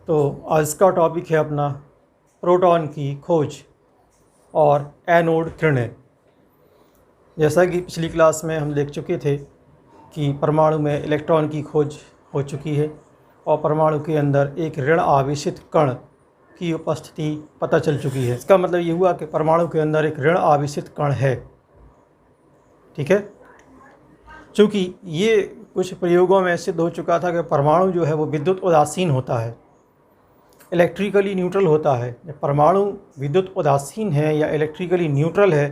तो आज का टॉपिक है अपना प्रोटॉन की खोज और एनोड किरणें। जैसा कि पिछली क्लास में हम देख चुके थे कि परमाणु में इलेक्ट्रॉन की खोज हो चुकी है और परमाणु के अंदर एक ऋण आवेशित कण की उपस्थिति पता चल चुकी है। इसका मतलब ये हुआ कि परमाणु के अंदर एक ऋण आवेशित कण है। ठीक है, चूँकि ये कुछ प्रयोगों में सिद्ध हो चुका था कि परमाणु जो है वो विद्युत उदासीन होता है, इलेक्ट्रिकली न्यूट्रल होता है। जब परमाणु विद्युत उदासीन है या इलेक्ट्रिकली न्यूट्रल है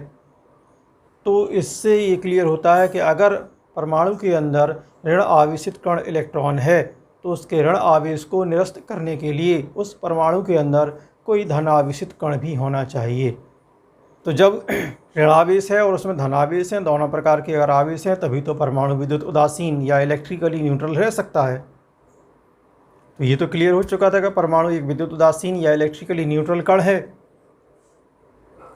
तो इससे ये क्लियर होता है कि अगर परमाणु के अंदर ऋण आवेशित कण इलेक्ट्रॉन है तो उसके ऋण आवेश को निरस्त करने के लिए उस परमाणु के अंदर कोई धन आवेशित कण भी होना चाहिए। तो जब ऋणावेश है और उसमें धनावेश है, दोनों प्रकार के अगर आवेश हैं, तभी तो परमाणु विद्युत उदासीन या इलेक्ट्रिकली न्यूट्रल रह सकता है। तो ये तो क्लियर हो चुका था कि परमाणु एक विद्युत उदासीन या इलेक्ट्रिकली न्यूट्रल कण है।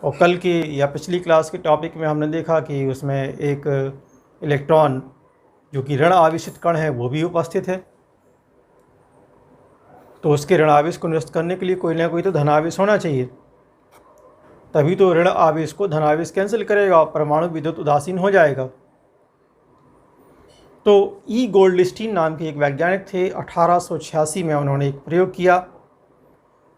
और कल के या पिछली क्लास के टॉपिक में हमने देखा कि उसमें एक इलेक्ट्रॉन जो कि ऋण आवेशित कण है वो भी उपस्थित है। तो उसके ऋण आवेश को निरस्त करने के लिए कोई ना कोई तो धनावेश होना चाहिए, तभी तो ऋण आवेश को धनावेश कैंसिल करेगा और परमाणु विद्युत उदासीन हो जाएगा। तो ई गोल्डस्टीन नाम के एक वैज्ञानिक थे, 1886 में उन्होंने एक प्रयोग किया।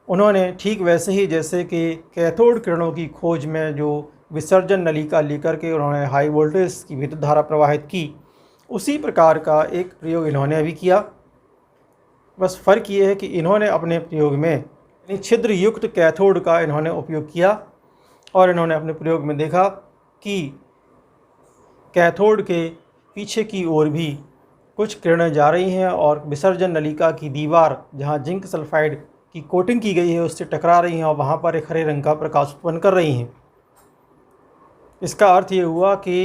उन्होंने ठीक वैसे ही जैसे कि कैथोड किरणों की खोज में जो विसर्जन नलिका लेकर के उन्होंने हाई वोल्टेज की विद्युत धारा प्रवाहित की, उसी प्रकार का एक प्रयोग इन्होंने अभी किया। बस फ़र्क ये है कि इन्होंने अपने प्रयोग में छिद्र युक्त कैथोड का इन्होंने उपयोग किया और इन्होंने अपने प्रयोग में देखा कि कैथोड के पीछे की ओर भी कुछ किरणें जा रही हैं और विसर्जन नलिका की दीवार जहां जिंक सल्फाइड की कोटिंग की गई है उससे टकरा रही हैं और वहां पर एक हरे रंग का प्रकाश उत्पन्न कर रही हैं। इसका अर्थ ये हुआ कि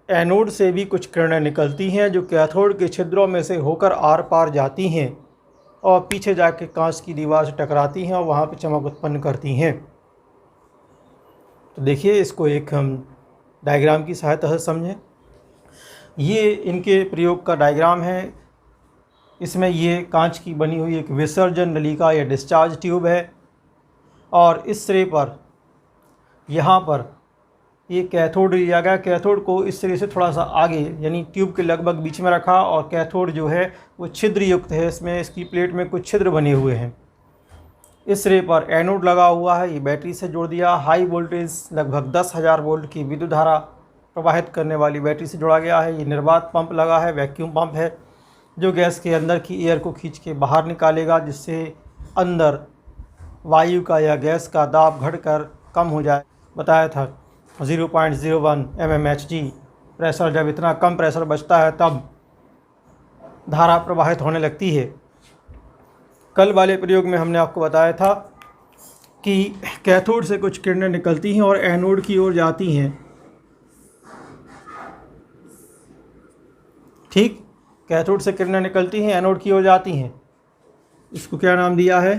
एनोड से भी कुछ किरणें निकलती हैं जो कैथोड के छिद्रों में से होकर आर पार जाती हैं और पीछे जाके कांच की दीवार से टकराती हैं और वहाँ पर चमक उत्पन्न करती हैं। तो देखिए, इसको एक हम डायग्राम की सहायता से समझें। ये इनके प्रयोग का डायग्राम है। इसमें ये कांच की बनी हुई एक विसर्जन नलिका या डिस्चार्ज ट्यूब है और इस सिरे पर यहाँ पर ये कैथोड लिया गया। कैथोड को इस सिरे से थोड़ा सा आगे यानी ट्यूब के लगभग बीच में रखा और कैथोड जो है वो छिद्र युक्त है। इसमें इसकी प्लेट में कुछ छिद्र बने हुए हैं। इस सिरे पर एनोड लगा हुआ है, ये बैटरी से जोड़ दिया। हाई वोल्टेज लगभग 10,000 वोल्ट की विद्युत धारा प्रवाहित करने वाली बैटरी से जोड़ा गया है। ये निर्वात पंप लगा है, वैक्यूम पंप है जो गैस के अंदर की एयर को खींच के बाहर निकालेगा, जिससे अंदर वायु का या गैस का दाब घटकर कम हो जाए। बताया था 0.01 mmHg प्रेशर, जब इतना कम प्रेशर बचता है तब धारा प्रवाहित होने लगती है। कल वाले प्रयोग में हमने आपको बताया था कि कैथोड से कुछ किरणें निकलती हैं और एनोड की ओर जाती हैं। ठीक, कैथोड से किरणें निकलती हैं, एनोड की ओर जाती हैं। इसको क्या नाम दिया है?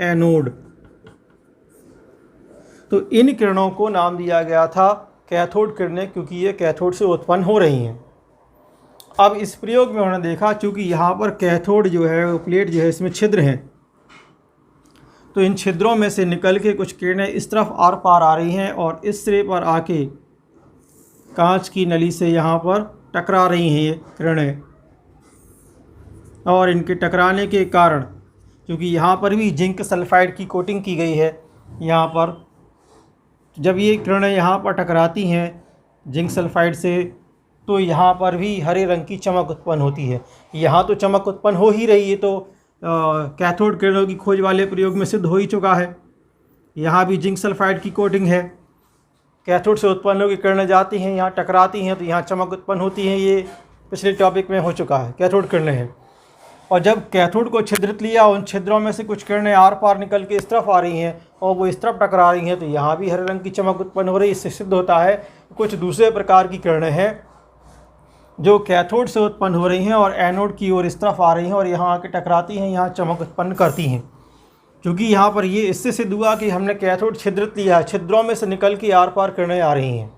एनोड। तो इन किरणों को नाम दिया गया था कैथोड किरणें, क्योंकि ये कैथोड से उत्पन्न हो रही हैं। अब इस प्रयोग में उन्होंने देखा, चूँकि यहाँ पर कैथोड जो है वो प्लेट जो है इसमें छिद्र हैं, तो इन छिद्रों में से निकल के कुछ किरणें इस तरफ आर पार आ रही हैं और इस सिरे पर आके कांच की नली से यहाँ पर टकरा रही हैं ये किरणें। और इनके टकराने के कारण, क्योंकि यहाँ पर भी जिंक सल्फाइड की कोटिंग की गई है यहाँ पर, जब ये किरणें यहाँ पर टकराती हैं जिंक सल्फाइड से तो यहाँ पर भी हरे रंग की चमक उत्पन्न होती है। यहाँ तो चमक उत्पन्न हो ही रही है, तो कैथोड किरणों की खोज वाले प्रयोग में सिद्ध हो ही चुका है। यहाँ भी जिंक सल्फाइड की कोटिंग है, कैथोड से उत्पन्न होकर किरणें जाती हैं, यहाँ टकराती हैं तो यहाँ चमक उत्पन्न होती है। ये पिछले टॉपिक में हो चुका है, कैथोड किरणें हैं। और जब कैथोड को छिद्रित लिया, उन छिद्रों में से कुछ किरणें आर पार निकल के इस तरफ आ रही हैं और वो इस तरफ टकरा रही हैं, तो यहाँ भी हरे रंग की चमक उत्पन्न हो रही है। इससे सिद्ध होता है कुछ दूसरे प्रकार की किरणें हैं जो कैथोड से उत्पन्न हो रही हैं और एनोड की ओर इस तरफ आ रही हैं और यहाँ आके टकराती हैं, यहाँ चमक उत्पन्न करती हैं। क्योंकि यहाँ पर ये इससे सिद्ध हुआ कि हमने कैथोड छिद्रित लिया है, छिद्रों में से निकल के आर पार किरणें आ रही हैं।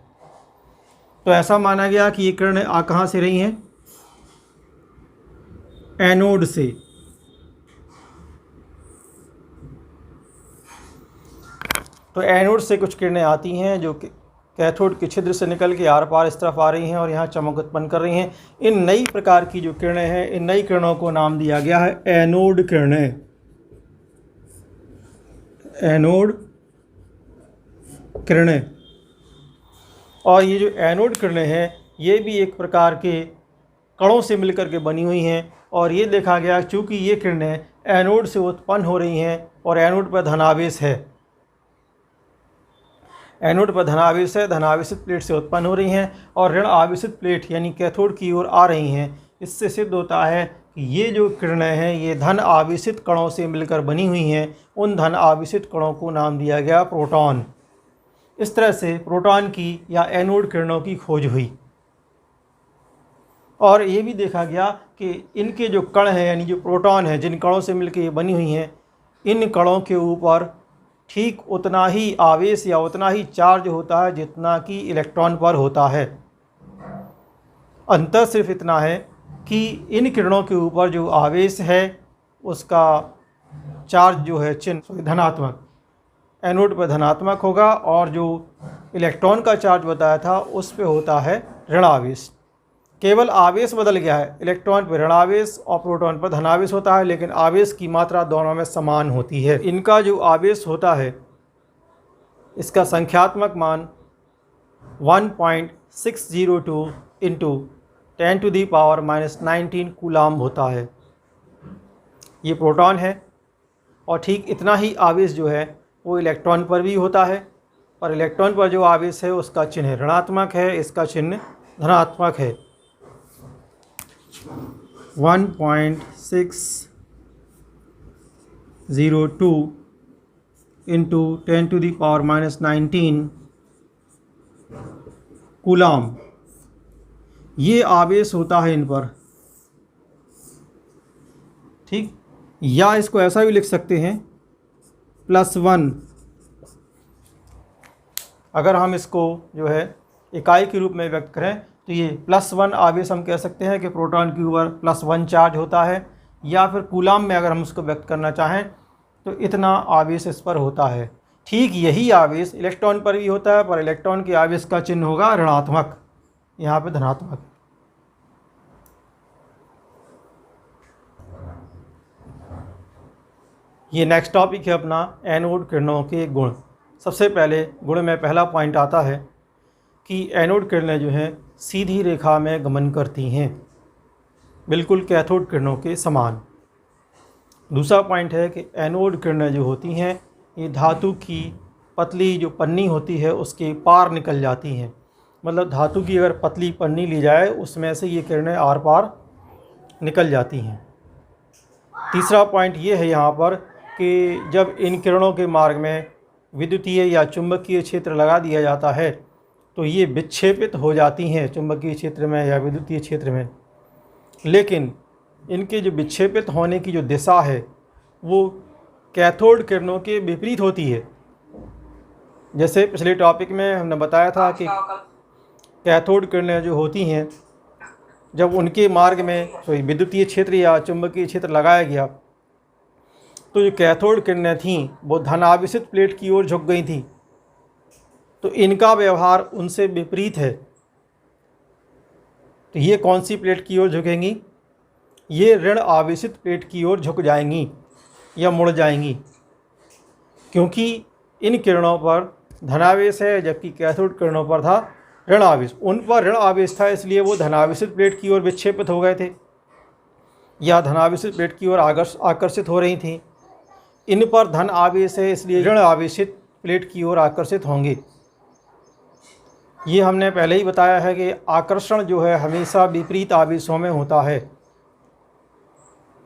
तो ऐसा माना गया कि ये किरणें आ कहाँ से रही हैं? एनोड से। तो एनोड से कुछ किरणें आती हैं जो कि कैथोड के छिद्र से निकल के आर पार इस तरफ आ रही हैं और यहाँ चमक उत्पन्न कर रही हैं। इन नई प्रकार की जो किरणें हैं, इन नई किरणों को नाम दिया गया है एनोड किरणें। एनोड किरणें। और ये जो एनोड किरणें हैं ये भी एक प्रकार के कणों से मिलकर के बनी हुई हैं। और ये देखा गया चूँकि ये किरणें एनोड से उत्पन्न हो रही हैं और एनोड पर धनावेश है, एनोड पर धनावेश है, धनावेशित प्लेट से उत्पन्न हो रही हैं और ऋण आवेशित प्लेट यानी कैथोड की ओर आ रही हैं। इससे सिद्ध होता है कि ये जो किरणें हैं ये धन आवेशित कणों से मिलकर बनी हुई हैं। उन धन आवेशित कणों को नाम दिया गया प्रोटॉन। इस तरह से प्रोटॉन की या एनोड किरणों की खोज हुई। और ये भी देखा गया कि इनके जो कण हैं यानी जो प्रोटॉन हैं, जिन कणों से मिलकर ये बनी हुई हैं, इन कणों के ऊपर ठीक उतना ही आवेश या उतना ही चार्ज होता है जितना कि इलेक्ट्रॉन पर होता है। अंतर सिर्फ इतना है कि इन किरणों के ऊपर जो आवेश है उसका चार्ज जो है चिन्ह धनात्मक, एनोड पर धनात्मक होगा और जो इलेक्ट्रॉन का चार्ज बताया था उस पे होता है ऋण आवेश। केवल आवेश बदल गया है, इलेक्ट्रॉन पर ऋण आवेश और प्रोटॉन पर धनावेश होता है, लेकिन आवेश की मात्रा दोनों में समान होती है। इनका जो आवेश होता है इसका संख्यात्मक मान 1.602 इंटू 10⁻⁻19 कूलाम होता है। ये प्रोटॉन है और ठीक इतना ही आवेश जो है वो इलेक्ट्रॉन पर भी होता है, और इलेक्ट्रॉन पर जो आवेश है उसका चिन्ह ऋणात्मक है, इसका चिन्ह धनात्मक है। 1.602 इंटू 10⁻⁻19 कूलाम ये आवेश होता है इन पर, ठीक। या इसको ऐसा भी लिख सकते हैं +1। अगर हम इसको जो है इकाई के रूप में व्यक्त करें तो ये +1 आवेश हम कह सकते हैं कि प्रोटॉन के ऊपर +1 चार्ज होता है, या फिर कूलाम में अगर हम उसको व्यक्त करना चाहें तो इतना आवेश इस पर होता है। ठीक यही आवेश इलेक्ट्रॉन पर भी होता है, पर इलेक्ट्रॉन के आवेश का चिन्ह होगा ऋणात्मक, यहाँ पे धनात्मक। ये नेक्स्ट टॉपिक है अपना एनोड किरणों के गुण। सबसे पहले गुण में पहला पॉइंट आता है कि एनोड किरणें जो हैं सीधी रेखा में गमन करती हैं, बिल्कुल कैथोड किरणों के समान। दूसरा पॉइंट है कि एनोड किरणें जो होती हैं ये धातु की पतली जो पन्नी होती है उसके पार निकल जाती हैं। मतलब धातु की अगर पतली पन्नी ली जाए उसमें से ये किरणें आर पार निकल जाती हैं। तीसरा पॉइंट ये है यहाँ पर कि जब इन किरणों के मार्ग में विद्युतीय या चुंबकीय क्षेत्र लगा दिया जाता है तो ये विक्षेपित हो जाती हैं चुंबकीय क्षेत्र में या विद्युतीय क्षेत्र में, लेकिन इनके जो विक्षेपित होने की जो दिशा है वो कैथोड किरणों के विपरीत होती है। जैसे पिछले टॉपिक में हमने बताया था कि कैथोड किरणें जो होती हैं जब उनके मार्ग में कोई विद्युतीय क्षेत्र या चुंबकीय क्षेत्र लगाया गया तो जो कैथोड किरणें थीं वो धनावेशित प्लेट की ओर झुक गई थी, तो इनका व्यवहार उनसे विपरीत है। तो ये कौन सी प्लेट की ओर झुकेंगी? ये ऋण आवेशित प्लेट की ओर झुक जाएंगी या मुड़ जाएंगी, क्योंकि इन किरणों पर धनावेश है जबकि कैथोड किरणों पर था ऋण आवेश। उन पर ऋण आवेश था इसलिए वो धनावेशित प्लेट की ओर विक्षेपित हो गए थे या धनावेशित प्लेट की ओर आकर्षित हो रही थी। इन पर धन आवेश है इसलिए ऋण आवेशित प्लेट की ओर आकर्षित होंगे। ये हमने पहले ही बताया है कि आकर्षण जो है हमेशा विपरीत आवेशों में होता है।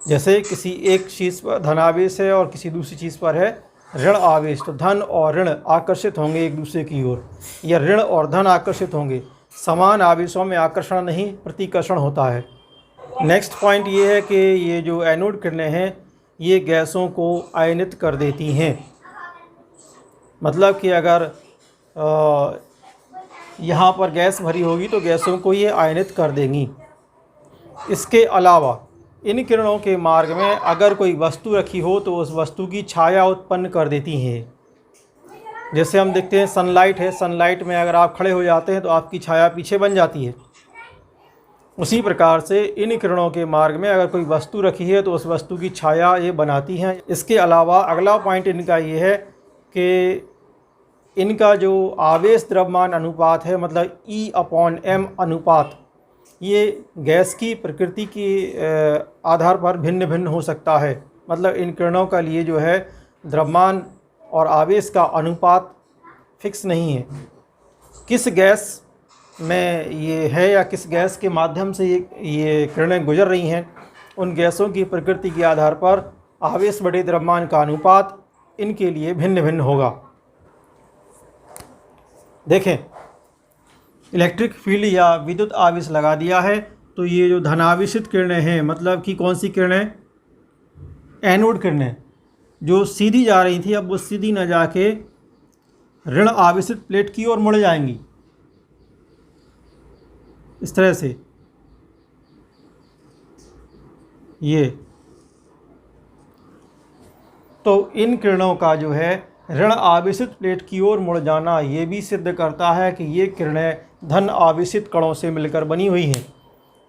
जैसे किसी एक चीज़ पर धनावेश है और किसी दूसरी चीज़ पर है ऋण आवेश, तो धन और ऋण आकर्षित होंगे एक दूसरे की ओर, या ऋण और धन आकर्षित होंगे। समान आवेशों में आकर्षण नहीं प्रतिकर्षण होता है। नेक्स्ट पॉइंट ये है कि ये जो एनोड किरणें हैं ये गैसों को आयनित कर देती हैं। मतलब कि अगर यहाँ पर गैस भरी होगी तो गैसों को ये आयनित कर देंगी। इसके अलावा इन किरणों के मार्ग में अगर कोई वस्तु रखी हो तो उस वस्तु की छाया उत्पन्न कर देती हैं। जैसे हम देखते हैं सनलाइट है, सनलाइट में अगर आप खड़े हो जाते हैं तो आपकी छाया पीछे बन जाती है। उसी प्रकार से इन किरणों के मार्ग में अगर कोई वस्तु रखी है तो उस वस्तु की छाया ये बनाती हैं। इसके अलावा अगला पॉइंट इनका ये है कि इनका जो आवेश द्रव्यमान अनुपात है, मतलब E/m अनुपात, ये गैस की प्रकृति के आधार पर भिन्न भिन्न हो सकता है। मतलब इन किरणों का लिए जो है द्रव्यमान और आवेश का अनुपात फिक्स नहीं है। किस गैस में ये है या किस गैस के माध्यम से ये किरणें गुजर रही हैं, उन गैसों की प्रकृति के आधार पर आवेश बटे द्रव्यमान का अनुपात इनके लिए भिन्न भिन्न होगा। देखें, इलेक्ट्रिक फील्ड या विद्युत आवेश लगा दिया है तो ये जो धनावेशित किरणें हैं, मतलब कि कौन सी किरणें, एनोड किरणें, जो सीधी जा रही थी अब वो सीधी न जाके ऋण आवेशित प्लेट की ओर मुड़ जाएंगी, इस तरह से। ये तो इन किरणों का जो है ऋण आवेशित प्लेट की ओर मुड़ जाना ये भी सिद्ध करता है कि ये किरणें धन आवेशित कणों से मिलकर बनी हुई हैं,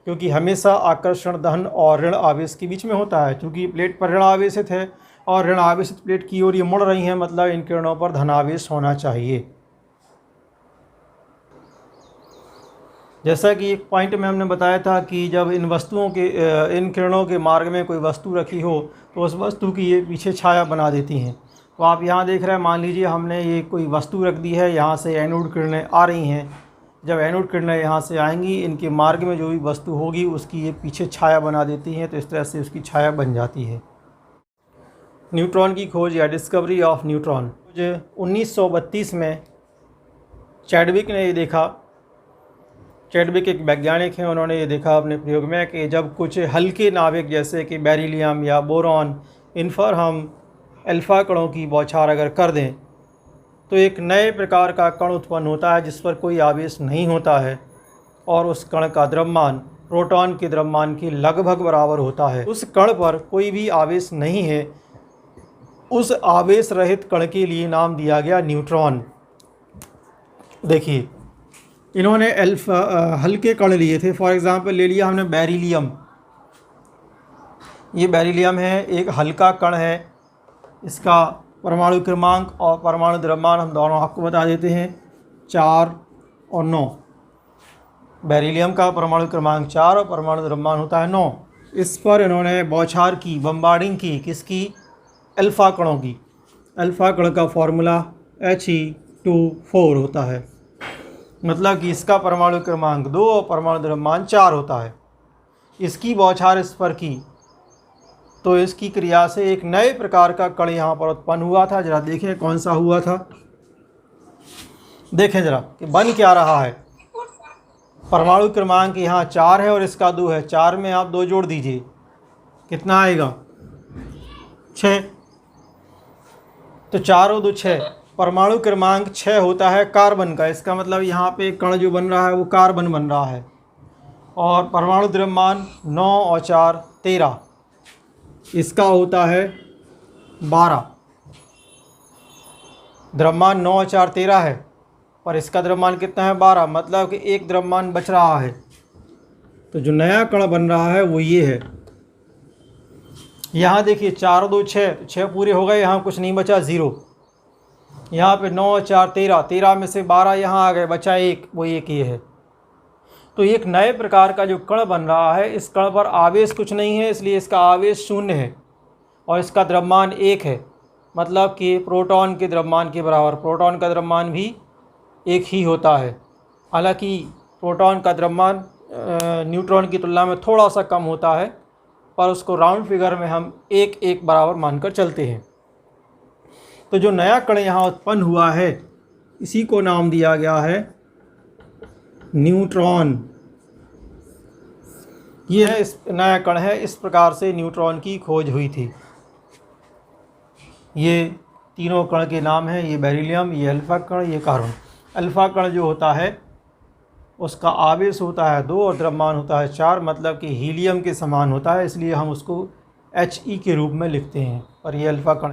क्योंकि हमेशा आकर्षण धन और ऋण आवेश के बीच में होता है। क्योंकि प्लेट पर ऋण आवेशित है और ऋण आवेशित प्लेट की ओर ये मुड़ रही हैं, मतलब इन किरणों पर धनावेश होना चाहिए। जैसा कि एक पॉइंट में हमने बताया था कि जब इन वस्तुओं के इन किरणों के मार्ग में कोई वस्तु रखी हो तो उस वस्तु की ये पीछे छाया बना देती हैं। तो आप यहाँ देख रहे हैं, मान लीजिए हमने ये कोई वस्तु रख दी है, यहाँ से एनोड किरणें आ रही हैं। जब एनोड किरणें यहाँ से आएंगी, इनके मार्ग में जो भी वस्तु होगी उसकी ये पीछे छाया बना देती हैं, तो इस तरह से उसकी छाया बन जाती है। न्यूट्रॉन की खोज या डिस्कवरी ऑफ न्यूट्रॉन, 1932 में चैडविक ने ये देखा। चैडविक एक वैज्ञानिक हैं, उन्होंने ये देखा अपने प्रयोग में कि जब कुछ हल्के नाभिक जैसे कि बेरिलियम या बोरॉन, इन पर हम अल्फ़ा कणों की बौछार अगर कर दें तो एक नए प्रकार का कण उत्पन्न होता है जिस पर कोई आवेश नहीं होता है, और उस कण का द्रव्यमान प्रोटॉन के द्रव्यमान के लगभग बराबर होता है। उस कण पर कोई भी आवेश नहीं है, उस आवेश रहित कण के लिए नाम दिया गया न्यूट्रॉन। देखिए, इन्होंने हल्के कण लिए थे। फॉर एग्ज़ाम्पल ले लिया हमने बेरिलियम। ये बेरिलियम है, एक हल्का कण है। इसका परमाणु क्रमांक और परमाणु द्रव्यमान हम दोनों आपको बता देते हैं, 4 और 9। बेरिलियम का परमाणु क्रमांक 4 और परमाणु द्रव्यमान होता है 9। इस पर इन्होंने बौछार की, बम्बार्डिंग की, किसकी, अल्फ़ा कणों की। अल्फ़ा कण का फॉर्मूला He2 4 होता है, मतलब कि इसका परमाणु क्रमांक 2 और परमाणु द्रव्यमान 4 होता है। इसकी बौछार इस पर की तो इसकी क्रिया से एक नए प्रकार का कण यहाँ पर उत्पन्न हुआ था। जरा देखें कौन सा हुआ था, देखें जरा कि बन क्या रहा है। परमाणु क्रमांक यहाँ 4 है और इसका 2 है। 4 में आप 2 जोड़ दीजिए, कितना आएगा, 6। तो 4 और 2 6। परमाणु क्रमांक 6 होता है कार्बन का। इसका मतलब यहाँ पे कण जो बन रहा है वो कार्बन बन रहा है। और परमाणु द्रव्यमान 9 और 4 13, इसका होता है 12। द्रव्यमान 9 और 4 13 है, पर इसका द्रव्यमान कितना है, 12। मतलब कि एक द्रव्यमान बच रहा है। तो जो नया कण बन रहा है वो ये है। यहाँ देखिए 4 और 2 6, 6 पूरे हो गए, यहाँ कुछ नहीं बचा, 0। यहाँ पे 9 और 4 13, 13 में से 12 यहाँ आ गए, बचा 1, वो 1 ये है। तो एक नए प्रकार का जो कण बन रहा है, इस कण पर आवेश कुछ नहीं है, इसलिए इसका आवेश 0 है और इसका द्रव्यमान 1 है, मतलब कि प्रोटॉन के द्रव्यमान के बराबर। प्रोटॉन का द्रव्यमान भी 1 ही होता है। हालांकि प्रोटॉन का द्रव्यमान न्यूट्रॉन की तुलना में थोड़ा सा कम होता है, पर उसको राउंड फिगर में हम 1 बराबर मानकर चलते हैं। तो जो नया कण यहाँ उत्पन्न हुआ है, इसी को नाम दिया गया है न्यूट्रॉन। ये है, इस नया कण है। इस प्रकार से न्यूट्रॉन की खोज हुई थी। ये तीनों कण के नाम हैं, ये बेरिलियम, ये अल्फ़ा कण, ये कार्बन। अल्फ़ा कण जो होता है उसका आवेश होता है 2 और द्रव्यमान होता है 4, मतलब कि हीलियम के समान होता है, इसलिए हम उसको He के रूप में लिखते हैं। और ये अल्फ़ा कण